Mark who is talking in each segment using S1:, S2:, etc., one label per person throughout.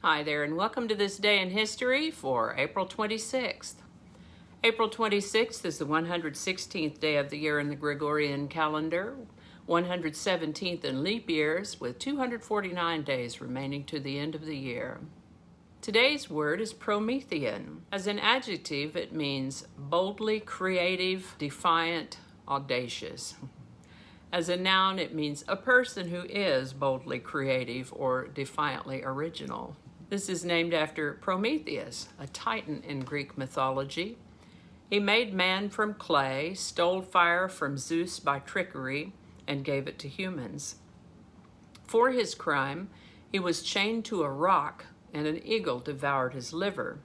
S1: Hi there, and welcome to This Day in History for April 26th. April 26th is the 116th day of the year in the Gregorian calendar, 117th in leap years, with 249 days remaining to the end of the year. Today's word is Promethean. As an adjective, it means boldly creative, defiant, audacious. As a noun, it means a person who is boldly creative or defiantly original. This is named after Prometheus, a titan in Greek mythology. He made man from clay, stole fire from Zeus by trickery, and gave it to humans. For his crime, he was chained to a rock, and an eagle devoured his liver,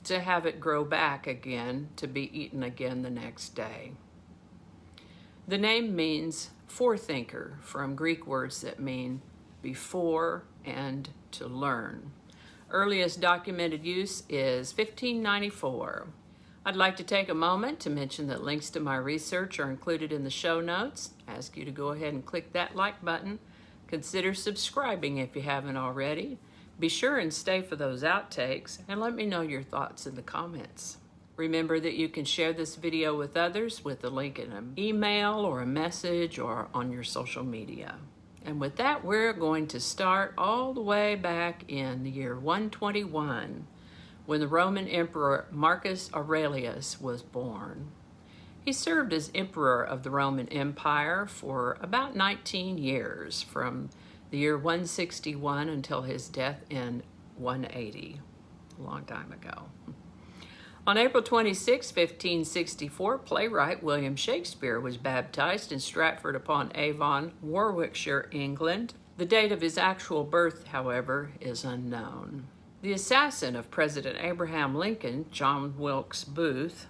S1: to have it grow back again to be eaten again the next day. The name means forethinker, from Greek words that mean before and to learn. Earliest documented use is 1594. I'd like to take a moment to mention that links to my research are included in the show notes. I ask you to go ahead and click that like button. Consider subscribing if you haven't already. Be sure and stay for those outtakes, and let me know your thoughts in the comments. Remember that you can share this video with others with the link in an email or a message or on your social media. And with that, we're going to start all the way back in the year 121, when the Roman Emperor Marcus Aurelius was born. He served as emperor of the Roman Empire for about 19 years, from the year 161 until his death in 180, a long time ago. On April 26, 1564, playwright William Shakespeare was baptized in Stratford-upon-Avon, Warwickshire, England. The date of his actual birth, however, is unknown. The assassin of President Abraham Lincoln, John Wilkes Booth,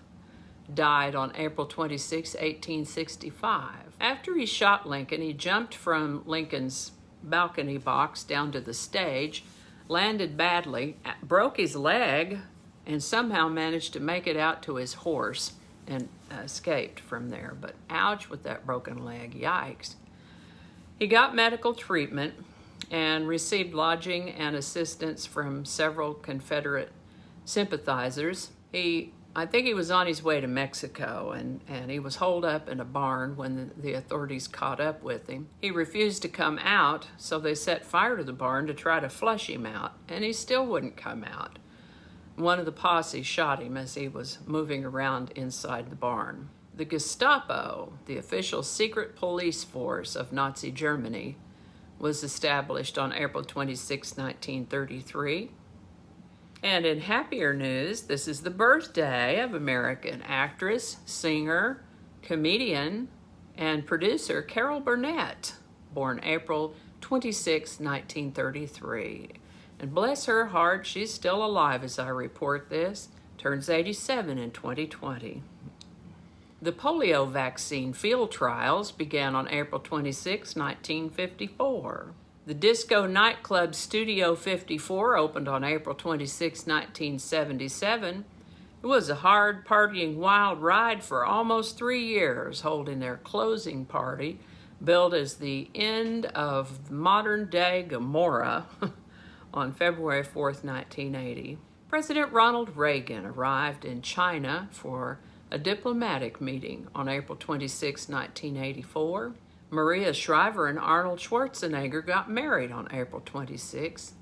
S1: died on April 26, 1865. After he shot Lincoln, he jumped from Lincoln's balcony box down to the stage, landed badly, broke his leg, and somehow managed to make it out to his horse and escaped from there. But ouch with that broken leg, yikes. He got medical treatment and received lodging and assistance from several Confederate sympathizers. I think he was on his way to Mexico, and he was holed up in a barn when the authorities caught up with him. He refused to come out, so they set fire to the barn to try to flush him out, and he still wouldn't come out. One of the posse shot him as he was moving around inside the barn. The Gestapo, the official secret police force of Nazi Germany, was established on April 26, 1933. And in happier news, this is the birthday of American actress, singer, comedian, and producer Carol Burnett, born April 26, 1933. And bless her heart, she's still alive as I report this. Turns 87 in 2020. The polio vaccine field trials began on April 26, 1954. The disco nightclub Studio 54 opened on April 26, 1977. It was a hard partying wild ride for almost 3 years, holding their closing party, billed as the end of modern-day Gomorrah, on February 4, 1980. President Ronald Reagan arrived in China for a diplomatic meeting on April 26, 1984. Maria Shriver and Arnold Schwartzenager got married on April 26,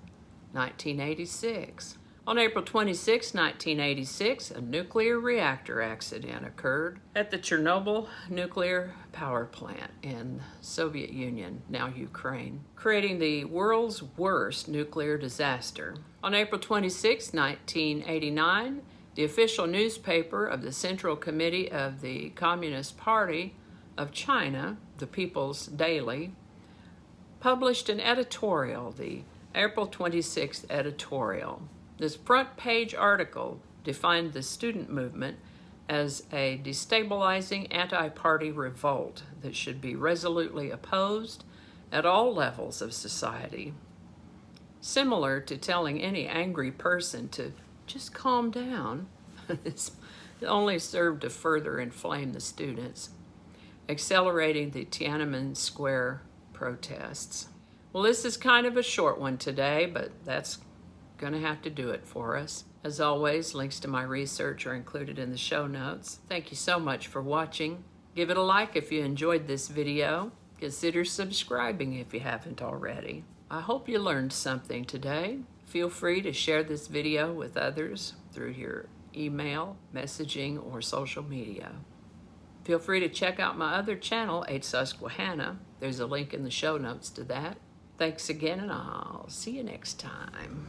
S1: 1986. On April 26, 1986, a nuclear reactor accident occurred at the Chernobyl nuclear power plant in Soviet Union, now Ukraine, creating the world's worst nuclear disaster. On April 26, 1989, the official newspaper of the Central Committee of the Communist Party of China, the People's Daily, published an editorial, the April 26th editorial. This front page article defined the student movement as a destabilizing anti-party revolt that should be resolutely opposed at all levels of society. Similar to telling any angry person to just calm down, this only served to further inflame the students, accelerating the Tiananmen Square protests. Well, this is kind of a short one today, but that's going to have to do it for us. As always, links to my research are included in the show notes. Thank you so much for watching. Give it a like if you enjoyed this video. Consider subscribing if you haven't already. I hope you learned something today. Feel free to share this video with others through your email, messaging, or social media. Feel free to check out my other channel, 8 Susquehanna. There's a link in the show notes to that. Thanks again, and I'll see you next time.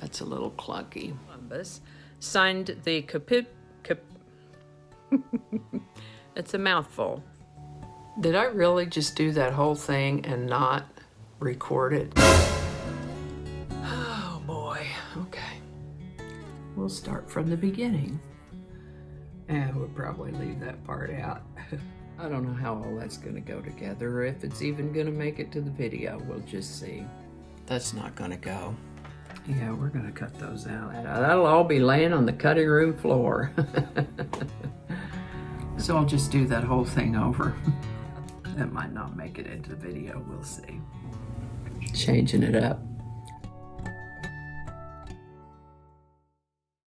S1: That's a little clunky. Columbus signed the It's a mouthful. Did I really just do that whole thing and not record it? Oh boy, okay. We'll start from the beginning. And we'll probably leave that part out. I don't know how all that's gonna go together, or if it's even gonna make it to the video. We'll just see. That's not gonna go. Yeah, we're gonna cut those out. That'll all be laying on the cutting room floor. So I'll just do that whole thing over. That might not make it into the video, we'll see. Changing it up.